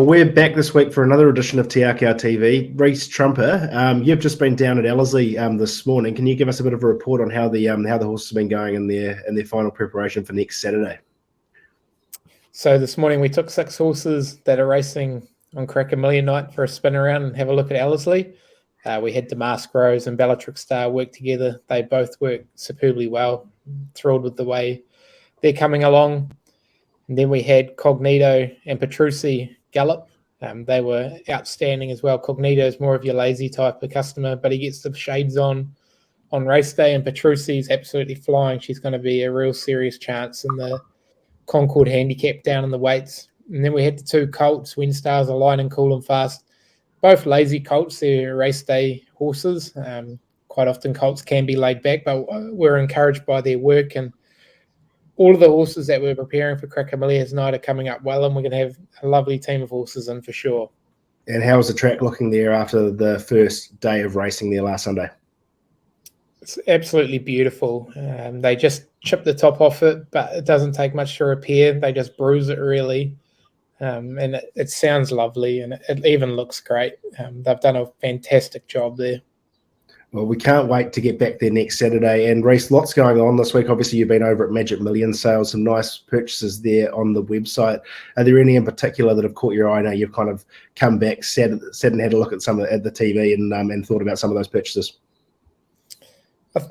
Well, we're back this week for another edition of Akau TV. Reece Trumper, you've just been down at Ellerslie this morning. Can you give us a bit of a report on how the horses have been going in their final preparation for next Saturday? So this morning we took 6 horses that are racing on Cracker Million night for a spin around and have a look at Ellerslie. We had Damask Rose and Bellatrix Star work together. They both work superbly well. Thrilled with the way they're coming along. And then we had Cognito and Petrucci gallop. They were outstanding as well. Cognito is more of your lazy type of customer, but he gets the shades on race day, and Petrucci is absolutely flying. She's going to be a real serious chance in the Concord handicap down in the weights. And then we had the 2 colts, Windstars, Align and Cool and Fast. Both lazy colts. They're race day horses. Quite often colts can be laid back, but we're encouraged by their work, and all of the horses that we're preparing for Cracker Millions night are coming up well, and we're going to have a lovely team of horses in for sure. And how was the track looking there after the first day of racing there last Sunday? It's absolutely beautiful. They just chip the top off it, but it doesn't take much to repair. They just bruise it really, and it sounds lovely, and it even looks great. They've done a fantastic job there. Well, we can't wait to get back there next Saturday. And Reece, lots going on this week. Obviously, you've been over at Magic Million sales, some nice purchases there on the website. Are there any in particular that have caught your eye? I know you've kind of come back, sat and had a look at some at the TV and thought about some of those purchases.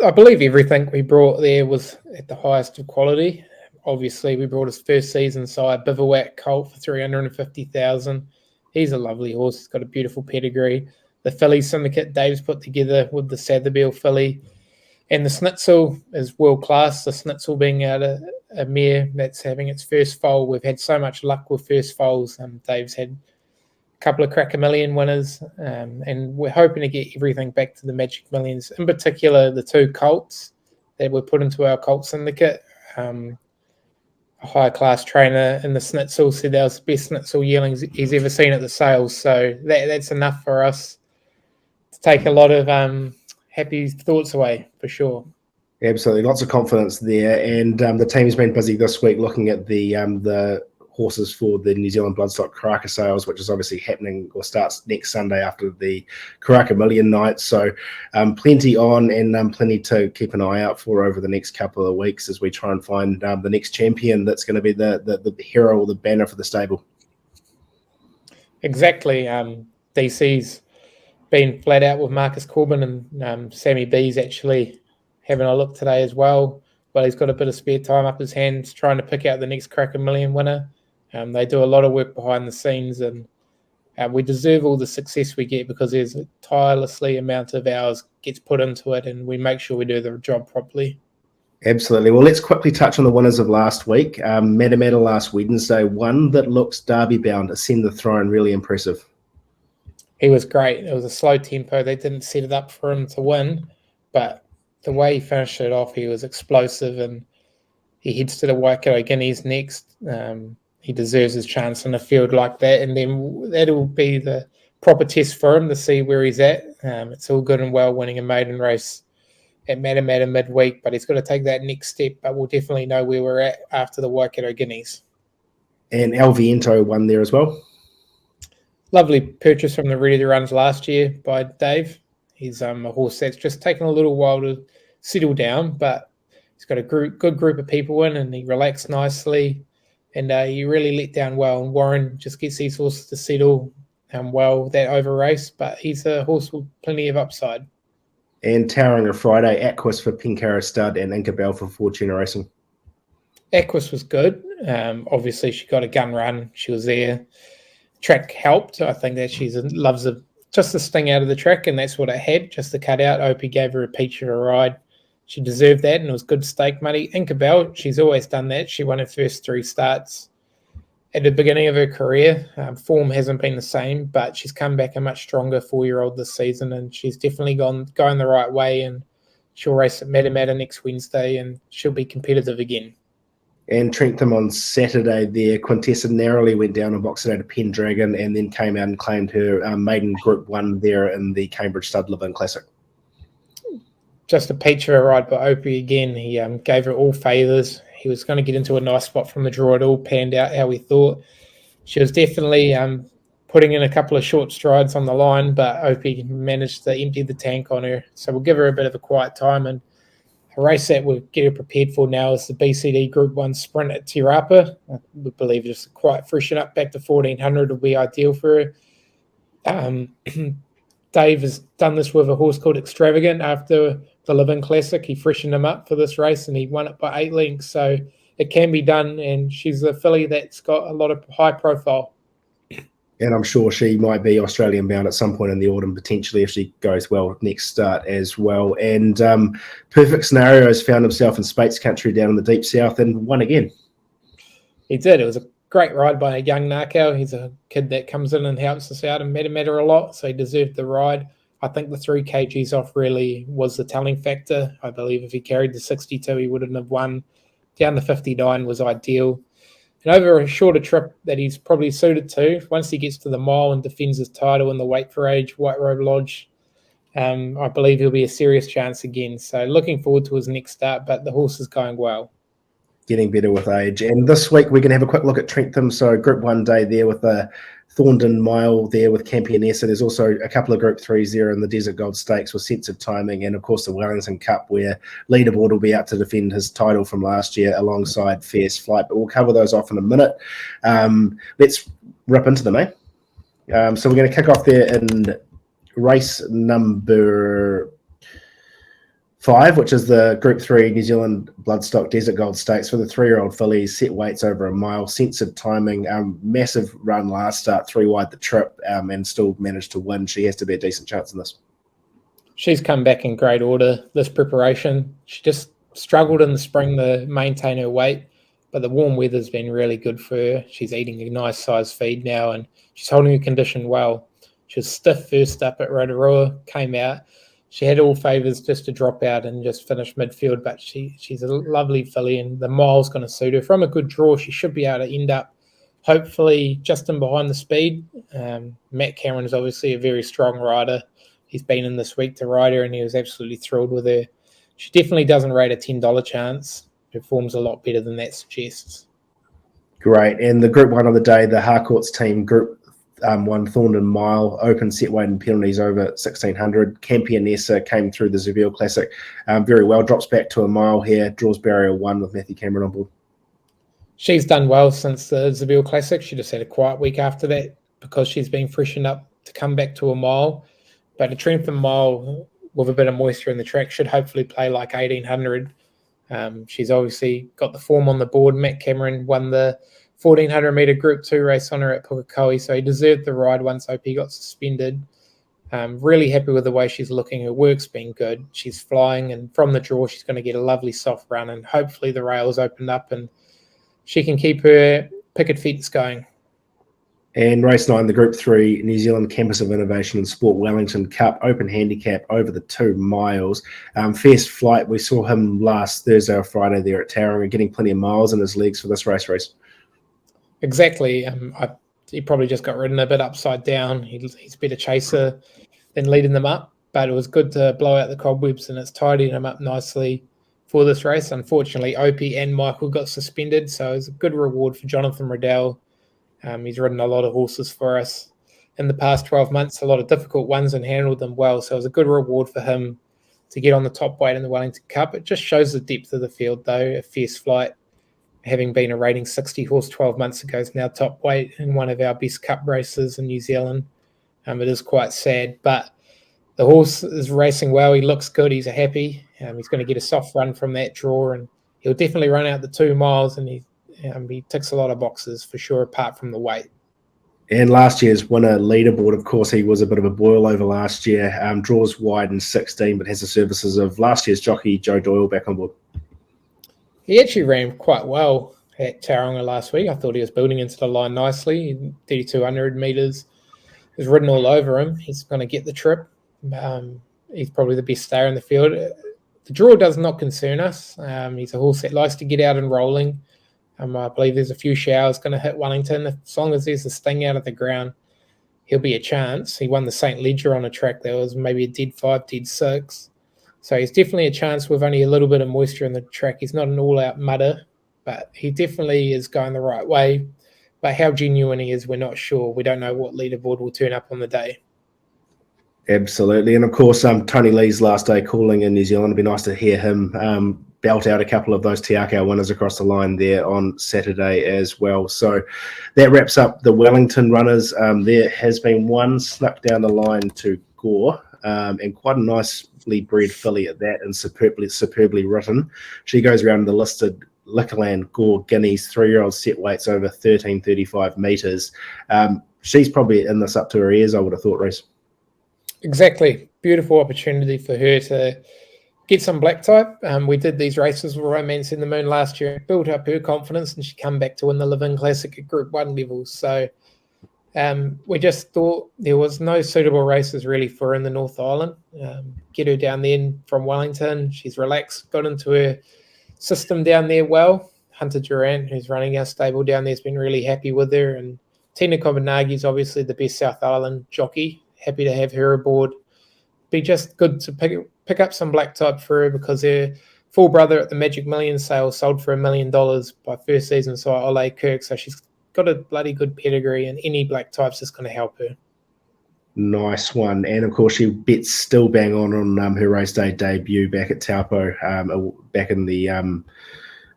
I believe everything we brought there was at the highest of quality. Obviously, we brought his first season side, Bivouac Colt, for $350,000. He's a lovely horse. He's got a beautiful pedigree. The filly syndicate Dave's put together with the Satherbiel filly, and the Schnitzel is world class. The Schnitzel being out a mare that's having its first foal. We've had so much luck with first foals. Dave's had a couple of Cracker Million winners, and we're hoping to get everything back to the Magic Millions. In particular, the 2 colts that were put into our colt syndicate. A high class trainer in the Schnitzel said that was the best Schnitzel yearlings he's ever seen at the sales. So that's enough for us to take a lot of happy thoughts away, for sure. Absolutely, lots of confidence there, and the team's been busy this week looking at the horses for the New Zealand Bloodstock Karaka sales, which is obviously happening or starts next Sunday after the Karaka Million night. So plenty on and plenty to keep an eye out for over the next couple of weeks as we try and find the next champion that's going to be the hero or the banner for the stable. Exactly. DC's been flat out with Marcus Corbin, and Sammy B's actually having a look today as well. But he's got a bit of spare time up his hands trying to pick out the next Cracker Million winner. They do a lot of work behind the scenes, and we deserve all the success we get because there's a tirelessly amount of hours gets put into it, and we make sure we do the job properly. Absolutely. Well, let's quickly touch on the winners of last week. Matamata last Wednesday, one that looks derby bound, Ascend the Throne, really impressive. He was great. It was a slow tempo. They didn't set it up for him to win, but the way he finished it off, he was explosive, and he heads to the Waikato Guineas next. He deserves his chance in a field like that, and then that'll be the proper test for him to see where he's at. It's all good and well winning a maiden race at Matamata midweek, but he's got to take that next step, but we'll definitely know where we're at after the Waikato Guineas. And El Viento won there as well. Lovely purchase from the Ready to Runs last year by Dave. He's a horse that's just taken a little while to settle down, but he's got a good group of people in, and he relaxed nicely, and he really let down well. And Warren just gets these horses to settle well that over race, but he's a horse with plenty of upside. And towering a Friday, Aquis for Pinkara Stud and Inca Bell for Fortuna Racing. Aquis was good. Obviously, she got a gun run. She was there. Track helped. I think that she loves just the sting out of the track, and that's what it had, just the cutout. Opie gave her a peach of a ride. She deserved that, and it was good stake money. Inca Bell, she's always done that. She won her first 3 starts at the beginning of her career. Form hasn't been the same, but she's come back a much stronger 4-year-old this season, and she's definitely going the right way, and she'll race at Matamata next Wednesday, and she'll be competitive again. And Trentham on Saturday there, Quintessa narrowly went down and boxed it out of Pendragon and then came out and claimed her maiden Group 1 there in the Cambridge Stud Live-In Classic. Just a peach of a ride by Opie again. He gave her all favours. He was going to get into a nice spot from the draw. It all panned out how we thought. She was definitely putting in a couple of short strides on the line, but Opie managed to empty the tank on her. So we'll give her a bit of a quiet time, and a race that we'll get her prepared for now is the BCD Group 1 Sprint at Te Rapa. We believe just a quiet freshen up back to 1400 will be ideal for her. Dave has done this with a horse called Extravagant after the Living Classic. He freshened him up for this race and he won it by 8 lengths. So it can be done, and she's a filly that's got a lot of high profile. And I'm sure she might be Australian bound at some point in the autumn, potentially, if she goes well next start as well. And Perfect Scenarios found himself in Spates country down in the deep south and won again. He did. It was a great ride by a young Akau. He's a kid that comes in and helps us out in Matter a lot, so he deserved the ride. I think the 3 kgs off really was the telling factor. I believe if he carried the 62, he wouldn't have won. Down to 59 was ideal. And over a shorter trip that he's probably suited to, once he gets to the mile and defends his title in the Weight for Age White Robe Lodge, I believe he'll be a serious chance again. So looking forward to his next start, but the horse is going well. Getting better with age. And this week we're going to have a quick look at Trentham. So Group 1 day there with the Thorndon Mile there with Campionessa. There's also a couple of Group 3s there in the Desert Gold Stakes with Sense of Timing, and of course the Wellington Cup where Leaderboard will be out to defend his title from last year alongside Fierce Flight. But we'll cover those off in a minute. Let's rip into them, So we're going to kick off there in race number 5, which is the Group 3 New Zealand Bloodstock Desert Gold Stakes for the 3-year-old fillies, set weights over a mile, Sense of Timing, massive run last start, 3 wide the trip, and still managed to win. She has to be a decent chance in this. She's come back in great order this preparation. She just struggled in the spring to maintain her weight, but the warm weather's been really good for her. She's eating a nice size feed now, and she's holding her condition well. She was stiff first up at Rotorua, came out. She had all favours just to drop out and just finish midfield, but she's a lovely filly, and the mile's going to suit her. From a good draw, she should be able to end up hopefully just in behind the speed. Matt Cameron is obviously a very strong rider. He's been in this week to ride her, and he was absolutely thrilled with her. She definitely doesn't rate a $10 chance. Her form's a lot better than that suggests. Great. And the Group 1 of the day, the Harcourt's team, Group 1 Thorndon Mile, open set weight and penalties over 1600. Campionessa came through the Seville Classic very well, drops back to a mile here, draws barrier 1 with Matthew Cameron on board. She's done well since the Seville Classic. She just had a quiet week after that because she's been freshened up to come back to a mile. But a Trentham Mile with a bit of moisture in the track should hopefully play like 1800. She's obviously got the form on the board. Matt Cameron won the 1400 metre Group 2 race on her at Pukekohe, so he deserved the ride once OP got suspended. Really happy with the way she's looking. Her work's been good. She's flying, and from the draw, she's going to get a lovely soft run, and hopefully the rails opened up and she can keep her picket fence going. And race 9, the Group 3 New Zealand Campus of Innovation and Sport Wellington Cup, open handicap over the 2 miles. Fierce Flight, we saw him last Thursday or Friday there at Tauranga, getting plenty of miles in his legs for this race. Exactly. He probably just got ridden a bit upside down. He's a better chaser than leading them up, but it was good to blow out the cobwebs, and it's tidying him up nicely for this race. Unfortunately, Opie and Michael got suspended, so it was a good reward for Jonathan Riddell. He's ridden a lot of horses for us in the past 12 months, a lot of difficult ones, and handled them well. So it was a good reward for him to get on the top weight in the Wellington Cup. It just shows the depth of the field, though. A Fierce Flight, having been a rating 60 horse 12 months ago, is now top weight in one of our best cup races in New Zealand. It is quite sad, but the horse is racing well. He looks good. He's happy. He's going to get a soft run from that draw, and he'll definitely run out the 2 miles, and he ticks a lot of boxes for sure, apart from the weight. And last year's winner Leaderboard, of course, he was a bit of a boil over last year. Draws wide in 16, but has the services of last year's jockey Joe Doyle back on board. He actually ran quite well at Tauranga last week. I thought he was building into the line nicely. 3,200 metres. He's ridden all over him. He's going to get the trip. He's probably the best stayer in the field. The draw does not concern us. He's a horse that likes to get out and rolling. I believe there's a few showers going to hit Wellington. As long as there's a sting out of the ground, he'll be a chance. He won the St. Ledger on a track that was maybe a dead 5, dead 6. So he's definitely a chance with only a little bit of moisture in the track. He's not an all-out mudder, but he definitely is going the right way. But how genuine he is, we're not sure. We don't know what leaderboard will turn up on the day. Absolutely. And of course, Tony Lee's last day calling in New Zealand. It'd be nice to hear him belt out a couple of those Te Akau winners across the line there on Saturday as well. So that wraps up the Wellington runners. There has been one snuck down the line to Gore, and quite a nicely bred filly at that, and superbly written. She goes around the listed Liquorland Gore Guineas 3-year-old set weights over 1335 metres. She's probably in this up to her ears, I would have thought, Reece. Exactly. Beautiful opportunity for her to get some black type. We did these races with Romance in the Moon last year, built up her confidence, and she come back to win the Living Classic at Group 1 level. So we just thought there was no suitable races really for her in the North Island. Get her down there from Wellington. She's relaxed, got into her system down there well. Hunter Durant, who's running our stable down there, has been really happy with her. And Tina Kobanagi is obviously the best South Island jockey. Happy to have her aboard. Be just good to pick up some black type for her, because her full brother at the Magic Million sale sold for $1 million by first season sire Ole Kirk. So she's got a bloody good pedigree, and any black type's just going to help her. Nice one. And of course, she bets still bang on her race day debut back at Taupo back in the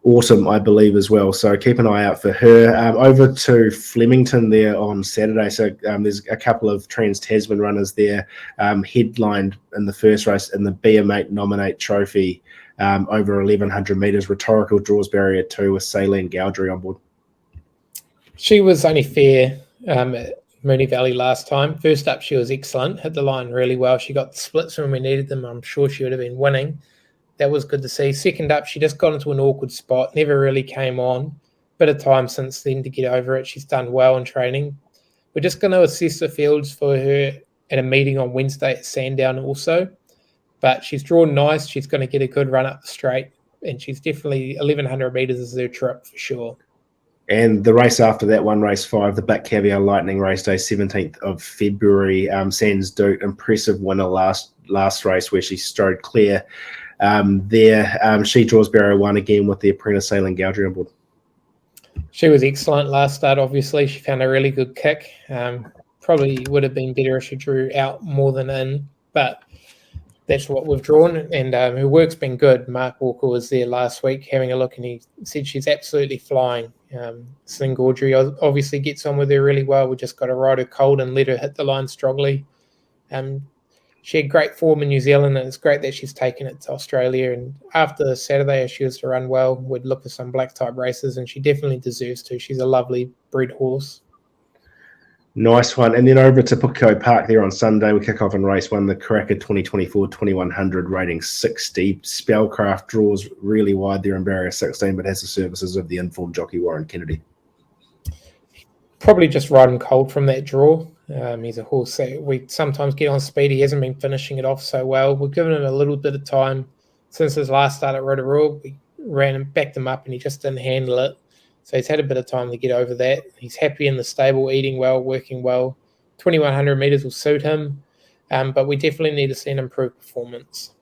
autumn, I believe, as well. So keep an eye out for her. Over to Flemington there on Saturday. So there's a couple of Trans-Tasman runners there, headlined in the first race in the Be a Mate Nominate Trophy, over 1,100 metres. Rhetorical draws barrier 2 with Saline Gowdry on board. She was only fair at Moonee Valley last time. First up, she was excellent, hit the line really well. She got the splits when we needed them. I'm sure she would have been winning. That was good to see. Second up, she just got into an awkward spot, never really came on. Bit of time since then to get over it. She's done well in training. We're just going to assess the fields for her at a meeting on Wednesday at Sandown also. But she's drawn nice. She's going to get a good run up the straight. And she's definitely 1,100 metres is her trip for sure. And the race after that one, race 5, the Black Caviar Lightning race day, 17th of February. Sans Duke, impressive winner last race where she strode clear. She draws barrier 1 again with the apprentice Saline Gowdry on board. She was excellent last start, obviously. She found a really good kick. Probably would have been better if she drew out more than in, but that's what we've drawn. And her work's been good. Mark Walker was there last week having a look, and he said she's absolutely flying. Saline Gowdry obviously gets on with her really well. We just got to ride her cold and let her hit the line strongly. She had great form in New Zealand, and it's great that she's taken it to Australia. And after Saturday, if she was to run well, we'd look at some black type races, and she definitely deserves to. She's a lovely bred horse. Nice one. And then over to Pukekohe Park there on Sunday, we kick off in race 1, the Karaka 2024 2100 rating 60. Spellcraft draws really wide there in barrier 16, but has the services of the informed jockey Warren Kennedy. Probably just riding cold from that draw. He's a horse that we sometimes get on speed. He hasn't been finishing it off so well. We've given him a little bit of time since his last start at Rotorua. We ran and backed him up, and he just didn't handle it. So he's had a bit of time to get over that. He's happy in the stable, eating well, working well. 2,100 metres will suit him, but we definitely need to see an improved performance.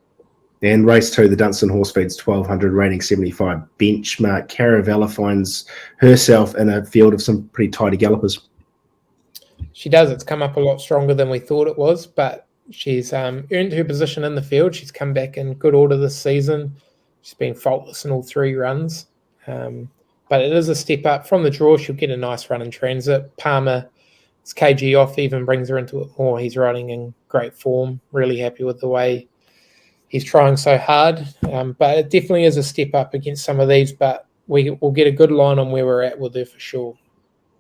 And race 2, the Dunstan Horse Feeds 1,200 rating 75 benchmark. Caravella finds herself in a field of some pretty tidy gallopers. She does. It's come up a lot stronger than we thought it was, but she's earned her position in the field. She's come back in good order this season. She's been faultless in all 3 runs. But it is a step up. From the draw, she'll get a nice run in transit. Palmer, his kg off, even brings her into it more. He's riding in great form. Really happy with the way he's trying so hard. But it definitely is a step up against some of these, but we'll get a good line on where we're at with her for sure.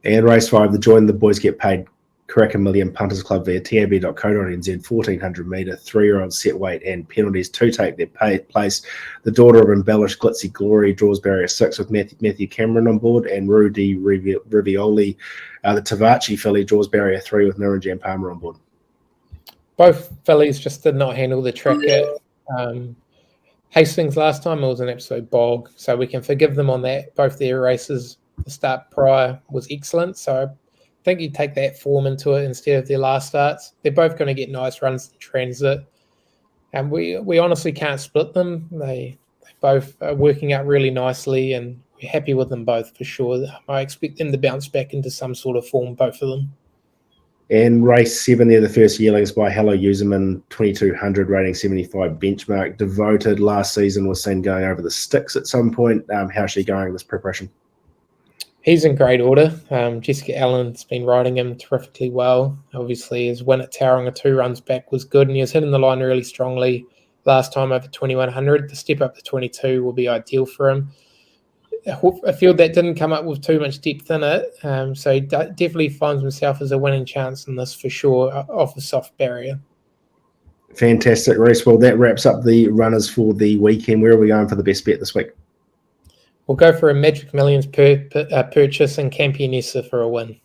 And race 5, the Join the Boys Get Paid Karaka Million Punters Club via tab.co.nz, 1,400 metre, 3-year-old set weight and penalties to take their place. The Daughter of Embellished Glitzy Glory draws barrier 6 with Matthew Cameron on board, and Rudy Rivioli, the Tavachi filly, draws barrier 3 with Niranjan Palmer on board. Both fillies just did not handle the track at Hastings last time. It was an absolute bog, so we can forgive them on that. Both their races, the start prior was excellent, so I think you take that form into it instead of their last starts. They're both going to get nice runs in transit. And we honestly can't split them. They both are working out really nicely, and we we're happy with them both for sure. I expect them to bounce back into some sort of form, both of them. And race 7 there, the first yearlings by Hello Userman, 2200 rating 75 benchmark. Devoted last season was seen going over the sticks at some point. How's she going this preparation? He's in great order. Jessica Allen's been riding him terrifically well. Obviously, his win at Tauranga 2 runs back was good, and he was hitting the line really strongly last time over 2100. The step up to 22 will be ideal for him. A field that didn't come up with too much depth in it, so he definitely finds himself as a winning chance in this for sure, off a soft barrier. Fantastic, Reece. Well, that wraps up the runners for the weekend. Where are we going for the best bet this week? We'll go for a Magic Millions purchase and Campionessa for a win.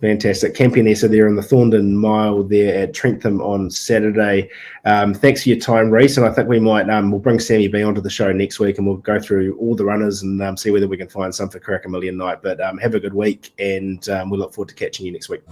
Fantastic. Campionessa there in the Thorndon Mile there at Trentham on Saturday. Thanks for your time, Reece. And I think we might, we'll bring Sammy B onto the show next week and we'll go through all the runners and see whether we can find some for Crack a Million night. But have a good week and we'll look forward to catching you next week.